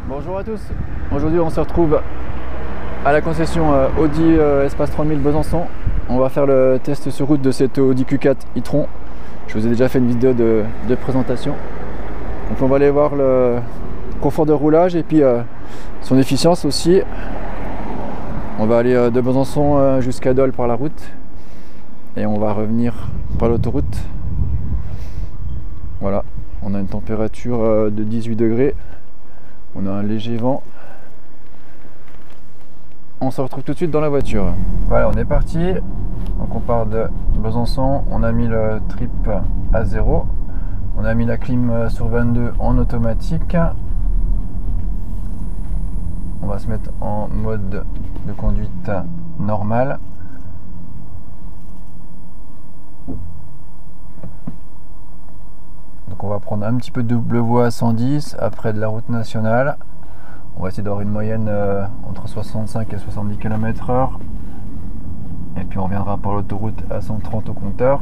Bonjour à tous, aujourd'hui on se retrouve à la concession Audi Espace 3000 Besançon. On va faire le test sur route de cette Audi Q4 e-tron. Je vous ai déjà fait une vidéo de présentation. Donc on va aller voir le confort de roulage et puis son efficience aussi. On va aller de Besançon jusqu'à Dole par la route et on va revenir par l'autoroute. Voilà, on a une température de 18 degrés. On a un léger vent. On se retrouve tout de suite dans la voiture. Voilà, on est parti. Donc on part de Besançon. On a mis le trip à 0. On a mis la clim sur 22 en automatique. On va se mettre en mode de conduite normale. Donc on va prendre un petit peu de double voie à 110 après de la route nationale. On va essayer d'avoir une moyenne entre 65 et 70 km/h. Et puis on reviendra par l'autoroute à 130 au compteur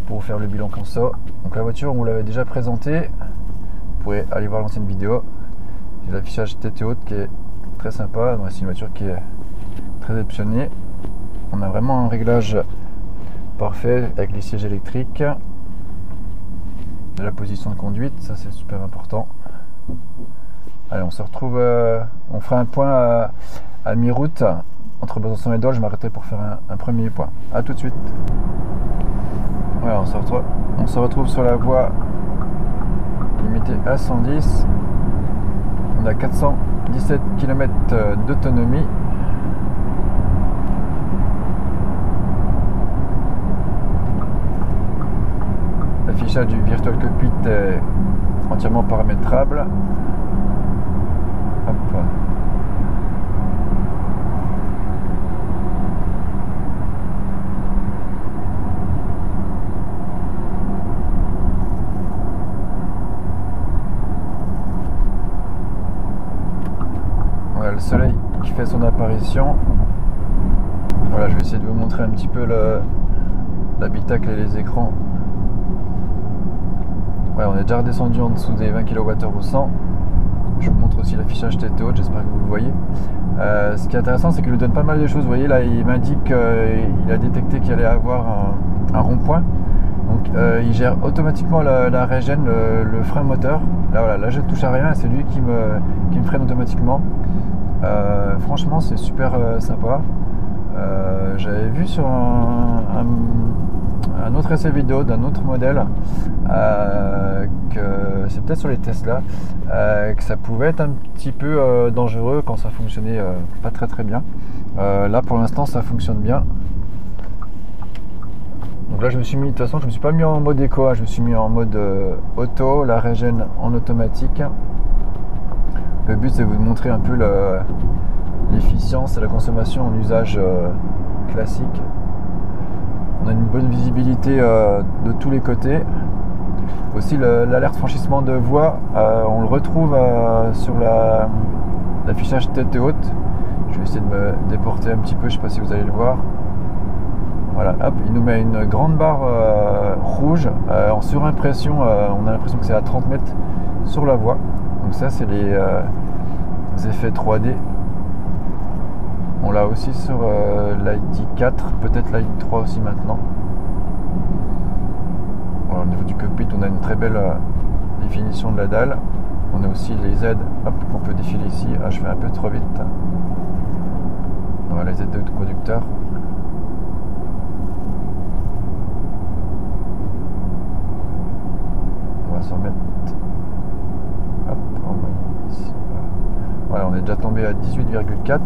pour faire le bilan conso. Donc la voiture, on vous l'avait déjà présentée. Vous pourrez aller voir l'ancienne vidéo. J'ai l'affichage tête haute qui est très sympa. C'est une voiture qui est très optionnée. On a vraiment un réglage parfait avec les sièges électriques. De la position de conduite, ça c'est super important. Allez, on se retrouve, on fera un point à mi-route entre Besançon et Dole. Je m'arrêterai pour faire un premier point. A tout de suite. Voilà, on se retrouve sur la voie limitée à 110. On a 417 km d'autonomie. L'affichage du Virtual Cockpit est entièrement paramétrable. Hop. Voilà le soleil qui fait son apparition. Voilà, je vais essayer de vous montrer un petit peu l'habitacle et les écrans. Ouais, on est déjà redescendu en dessous des 20 kWh au 100. Je vous montre aussi l'affichage tête haute, j'espère que vous le voyez. Ce qui est intéressant, c'est qu'il nous donne pas mal de choses. Vous voyez là, il m'indique qu'il a détecté qu'il allait avoir un rond-point. Donc il gère automatiquement la régène, le frein moteur. Là voilà, là je ne touche à rien, c'est lui qui me freine automatiquement. Franchement c'est super sympa. J'avais vu sur un autre essai vidéo d'un autre modèle que c'est peut-être sur les Tesla que ça pouvait être un petit peu dangereux quand ça fonctionnait pas très bien. Là pour l'instant ça fonctionne bien. Donc là je me suis mis, de toute façon je me suis pas mis en mode éco, hein, je me suis mis en mode auto, la régène en automatique. Le but c'est de vous montrer un peu l'efficience et la consommation en usage classique. On a une bonne visibilité de tous les côtés. Aussi l'alerte franchissement de voie, on le retrouve sur l'affichage tête haute. Je vais essayer de me déporter un petit peu, je ne sais pas si vous allez le voir. Voilà, hop, il nous met une grande barre rouge en surimpression. On a l'impression que c'est à 30 mètres sur la voie. Donc ça c'est les effets 3D. On l'a aussi sur l'ID4, peut-être l'ID3 aussi maintenant. Voilà, au niveau du cockpit, on a une très belle définition de la dalle. On a aussi les aides qu'on peut défiler ici. Ah, je fais un peu trop vite. Voilà, les aides de conducteur. On va s'en mettre. Hop, ici. Voilà, on est déjà tombé à 18,4.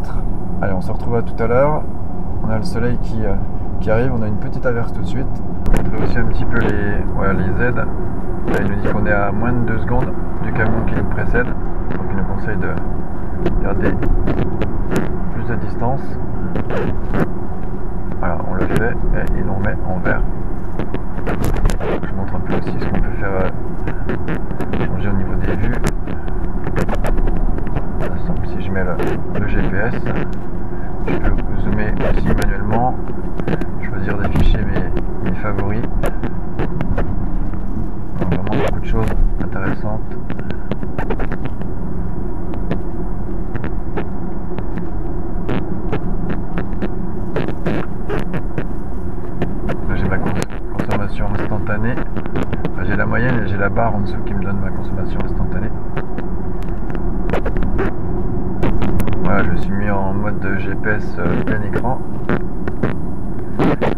Allez, on se retrouve à tout à l'heure. On a le soleil qui arrive, on a une petite averse tout de suite. On trouve aussi un petit peu les aides. Là, il nous dit qu'on est à moins de 2 secondes du camion qui nous précède. Donc il nous conseille de garder plus de distance. Voilà, on le fait et il nous met en vert. Je vous montre un peu aussi ce qu'on peut faire changer au niveau des vues. Par exemple, si je mets le GPS, je peux zoomer aussi manuellement, choisir d'afficher mes favoris. Alors, vraiment beaucoup de choses intéressantes. la barre en dessous qui me donne ma consommation instantanée. Voilà, je suis mis en mode GPS plein écran.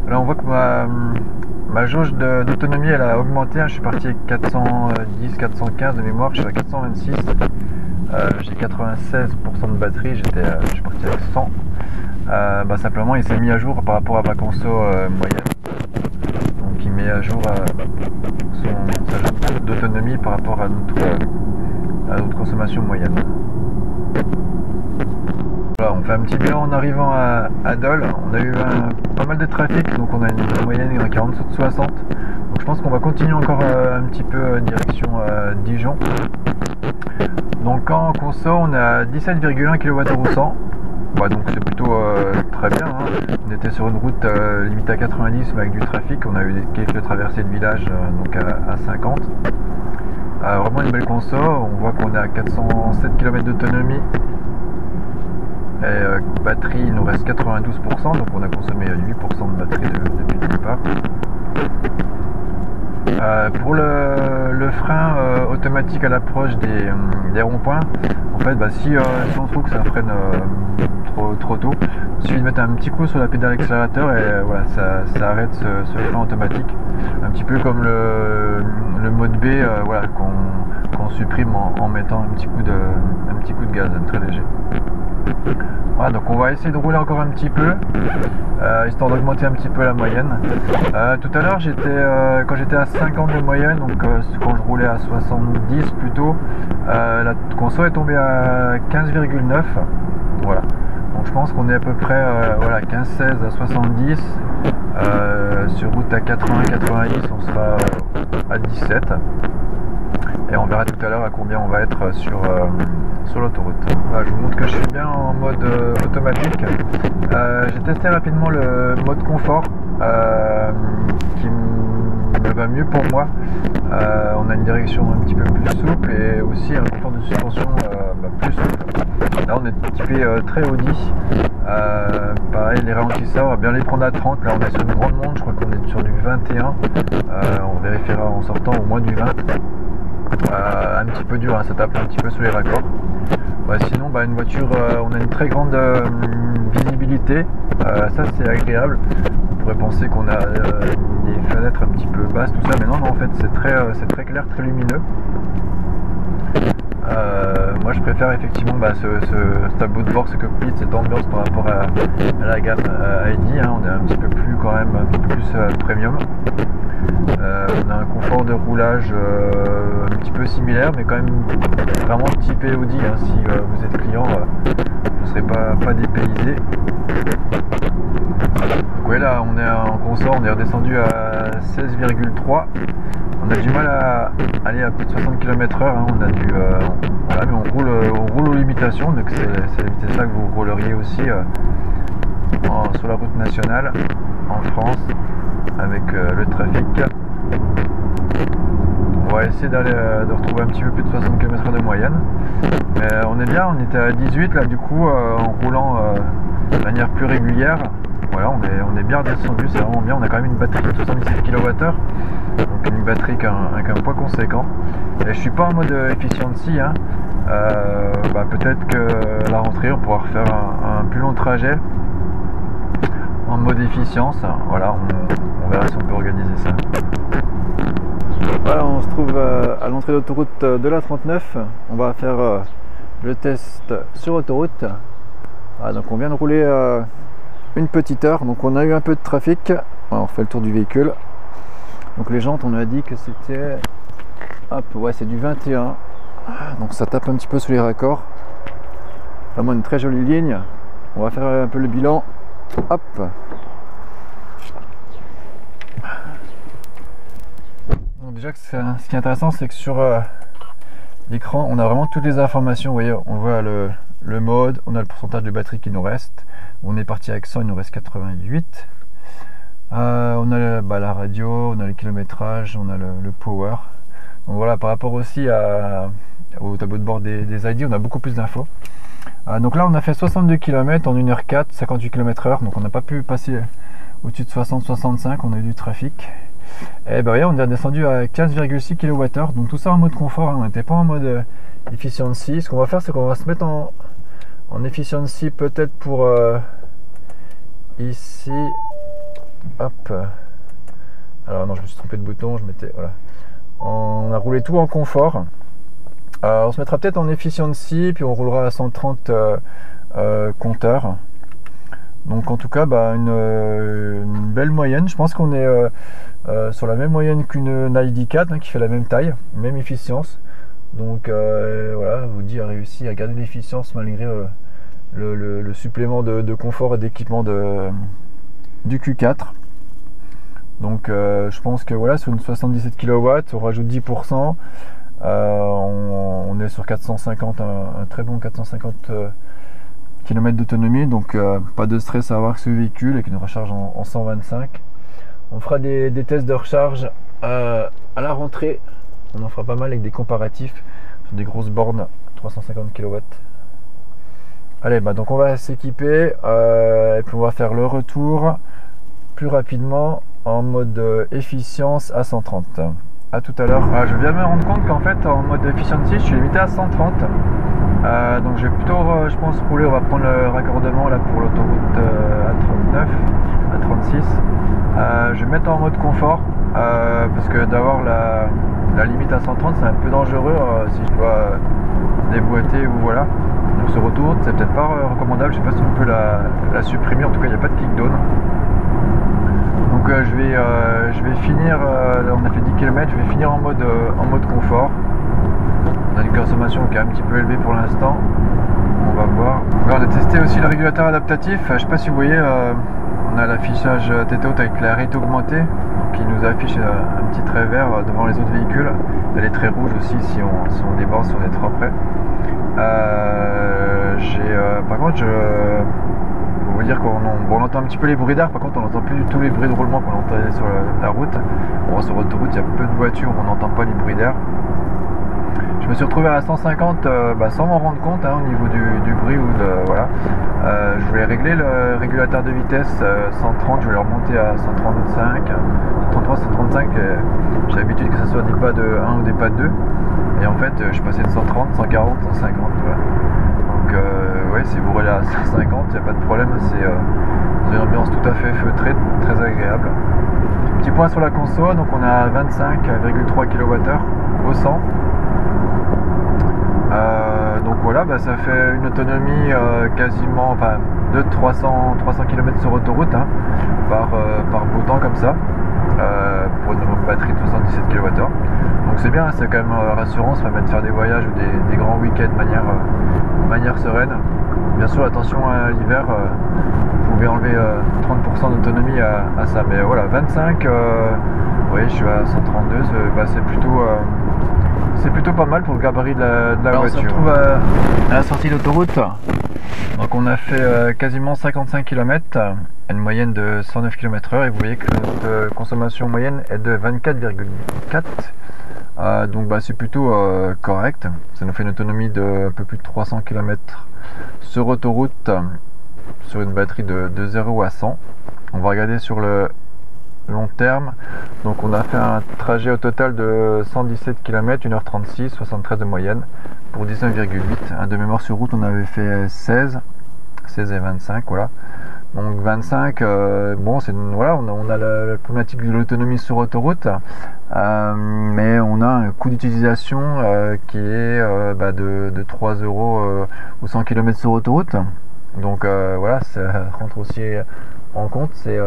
Là on voit que ma jauge d'autonomie elle a augmenté, je suis parti avec 410-415 de mémoire, je suis à 426. J'ai 96% de batterie, je suis parti avec 100. Simplement il s'est mis à jour par rapport à ma conso moyenne. Donc il met à jour sa jauge d'autonomie par rapport à notre consommation moyenne. Voilà, on fait un petit bilan en arrivant à Dole. On a eu pas mal de trafic, donc on a une moyenne en 40-60. Donc je pense qu'on va continuer encore un petit peu direction Dijon. Donc en conso, on a 17,1 kWh au 100. Donc c'est plutôt très bien. On était sur une route limite à 90 mais avec du trafic. On a eu quelques traversées de village donc à 50. Vraiment une belle conso. On voit qu'on est à 407 km d'autonomie. Et batterie, il nous reste 92%, donc on a consommé 8% de batterie depuis le départ. Pour le frein automatique à l'approche des ronds-points, en fait, si on trouve que ça freine trop tôt, il suffit de mettre un petit coup sur la pédale accélérateur et voilà, ça arrête ce frein automatique. Un petit peu comme le mode B voilà, qu'on supprime en mettant un petit coup de gaz très léger. Voilà, donc on va essayer de rouler encore un petit peu histoire d'augmenter un petit peu la moyenne. Tout à l'heure quand j'étais à 50 de moyenne, donc quand je roulais à 70 plutôt, la conso est tombée à 15,9. Voilà, donc je pense qu'on est à peu près voilà, 15-16 à 70. Sur route à 80-90 on sera à 17. Et on verra tout à l'heure à combien on va être sur l'autoroute. Voilà, je vous montre que je suis bien en mode automatique. J'ai testé rapidement le mode confort qui me va mieux pour moi. On a une direction un petit peu plus souple et aussi un confort de suspension plus souple. Là on est typé très Audi. Pareil, les ralentisseurs on va bien les prendre à 30. Là on est sur une grande montre, je crois qu'on est sur du 21. On vérifiera en sortant au moins du 20. Un petit peu dur, ça tape un petit peu sous les raccords. Sinon une voiture, on a une très grande visibilité, ça c'est agréable. On pourrait penser qu'on a des fenêtres un petit peu basses, tout ça, mais non, en fait c'est très clair, très lumineux. Moi je préfère effectivement ce tableau de bord, ce cockpit, cette ambiance par rapport à la gamme ID, on est un petit peu plus quand même, un peu plus premium. On a un confort de roulage un petit peu similaire, mais quand même vraiment typé Audi. Si vous êtes client, vous ne serez pas dépaysé. Donc ouais, là on est en confort, on est redescendu à 16,3. On a du mal à aller à plus de 60 km/h. On a voilà, mais on roule aux limitations, donc c'est la vitesse là que vous rouleriez aussi sur la route nationale en France avec le trafic. On va essayer de retrouver un petit peu plus de 60 km/h de moyenne. Mais on est bien, on était à 18 là du coup en roulant de manière plus régulière. Voilà, on est bien redescendu, c'est vraiment bien. On a quand même une batterie de 77 kWh, donc une batterie avec un poids conséquent. Et je suis pas en mode efficiency. Peut-être que la rentrée on pourra refaire un plus long trajet en mode efficience. Voilà, on verra si on peut organiser ça. Voilà, on se trouve à l'entrée d'autoroute de la 39. On va faire le test sur autoroute. Voilà, donc on vient de rouler une petite heure, donc on a eu un peu de trafic. Alors, on refait le tour du véhicule. Donc les jantes, on a dit que c'était, hop, ouais, c'est du 21. Donc ça tape un petit peu sous les raccords. Vraiment une très jolie ligne. On va faire un peu le bilan. Hop. Donc déjà, ce qui est intéressant, c'est que sur l'écran, on a vraiment toutes les informations. Vous voyez, on voit le mode, on a le pourcentage de batterie qui nous reste. On est parti avec 100, il nous reste 88. On a la radio, on a le kilométrage, on a le power. Donc voilà, par rapport aussi au tableau de bord des ID, on a beaucoup plus d'infos. Donc là on a fait 62 km en 1h04, 58 km/h, donc on n'a pas pu passer au-dessus de 60-65, on a eu du trafic. Et ben on est descendu à 15,6 kWh, donc tout ça en mode confort, hein. On n'était pas en mode efficiency. Ce qu'on va faire, c'est qu'on va se mettre en efficiency peut-être pour ici, hop, alors non, je me suis trompé de bouton, je mettais, voilà, on a roulé tout en confort. On se mettra peut-être en efficiency, puis on roulera à 130 compteurs. Donc en tout cas, une belle moyenne. Je pense qu'on est sur la même moyenne qu'une ID4, hein, qui fait la même taille, même efficience. Donc voilà, Audi a réussi à garder l'efficience malgré le supplément de confort et d'équipement du Q4. Donc je pense que voilà, sur une 77 kW, on rajoute 10%. On est sur 450, un très bon 450 km d'autonomie, donc pas de stress à avoir avec ce véhicule, avec une recharge en 125. On fera des tests de recharge à la rentrée. On en fera pas mal avec des comparatifs sur des grosses bornes 350 kW. Allez, donc on va s'équiper et puis on va faire le retour plus rapidement en mode efficience à 130. À tout à l'heure. Je viens de me rendre compte qu'en fait en mode efficiency je suis limité à 130. Donc je vais plutôt je pense rouler, on va prendre le raccordement là pour l'autoroute à 39, à 36. Je vais mettre en mode confort parce que d'avoir la limite à 130 c'est un peu dangereux si je dois déboîter ou voilà. Donc ce retour c'est peut-être pas recommandable, je sais pas si on peut la supprimer, en tout cas il n'y a pas de kickdown. Donc je vais finir, là on a fait 10 km, je vais finir en mode confort. On a une consommation qui est un petit peu élevée pour l'instant, on va voir. On a testé aussi le régulateur adaptatif, je sais pas si vous voyez, on a l'affichage tête haute avec la rate augmentée, qui nous affiche un petit trait vert devant les autres véhicules. Il y a les traits rouges aussi si on déborde, si on est trop près. Par contre, vous dire qu'on entend un petit peu les bruits d'air, par contre on n'entend plus du tout les bruits de roulement qu'on entendait sur la route. Bon, sur l'autoroute il y a peu de voitures, on n'entend pas les bruits d'air. Je me suis retrouvé à 150 sans m'en rendre compte, hein, au niveau du bruit ou de voilà. Je voulais régler le régulateur de vitesse 130, je voulais remonter à 135, 133, 135. J'ai l'habitude que ce soit des pas de 1 ou des pas de 2. Et en fait je suis passé de 130, 140, 150. Voilà. Donc ouais, si vous roulez à 150, il n'y a pas de problème, c'est une ambiance tout à fait feutrée, très agréable. Petit point sur la conso, donc on a 25,3 kWh au 100. Donc voilà, ça fait une autonomie quasiment de 300 km sur autoroute, hein, par beau temps comme ça, pour une batterie de 77 kWh. Donc c'est bien, c'est quand même rassurant, ça permet de faire des voyages ou des grands week-ends de manière sereine. Bien sûr, attention à l'hiver, vous pouvez enlever 30% d'autonomie à ça, mais voilà, 25, vous voyez, je suis à 132, c'est plutôt pas mal pour le gabarit de la voiture. On se retrouve à la sortie d'autoroute. Donc on a fait quasiment 55 km, une moyenne de 109 km/h, et vous voyez que notre consommation moyenne est de 24,4. Donc c'est plutôt correct. Ça nous fait une autonomie de un peu plus de 300 km sur autoroute sur une batterie de 0 à 100. On va regarder sur le long terme. Donc on a fait un trajet au total de 117 km, 1h36, 73 de moyenne pour 19,8. De mémoire sur route on avait fait 16 et 25, voilà. Donc 25, bon c'est voilà, on a la problématique de l'autonomie sur autoroute, mais on a un coût d'utilisation qui est de 3 € ou 100 km sur autoroute. Donc voilà, ça rentre aussi en compte, c'est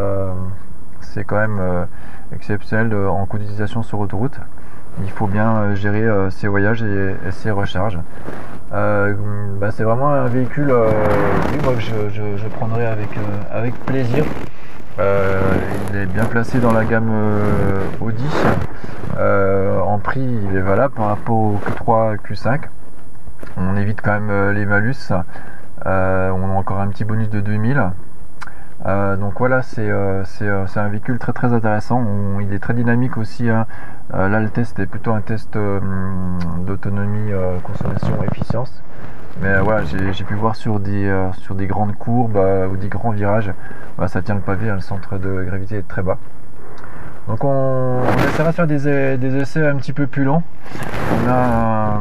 quand même exceptionnel en coût d'utilisation sur autoroute. Il faut bien gérer ses voyages et ses recharges. C'est vraiment un véhicule moi, que je prendrai avec plaisir. Il est bien placé dans la gamme Audi. En prix, il est valable par rapport au Q3, Q5. On évite quand même les malus. On a encore un petit bonus de 2000. Donc voilà, c'est un véhicule très très intéressant. Il est très dynamique aussi, hein. Là le test est plutôt un test d'autonomie, consommation, efficience. Mais voilà, j'ai pu voir sur des grandes courbes ou des grands virages, ça tient le pavé, hein, le centre de gravité est très bas. Donc on essaiera de faire des essais un petit peu plus longs. On a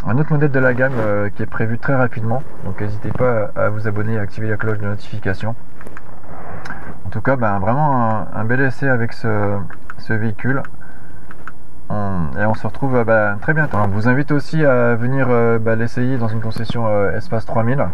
un autre modèle de la gamme qui est prévu très rapidement, donc n'hésitez pas à vous abonner et à activer la cloche de notification. En tout cas, vraiment un bel essai avec ce véhicule. Et on se retrouve très bientôt. Alors, je vous invite aussi à venir l'essayer dans une concession Espace 3000.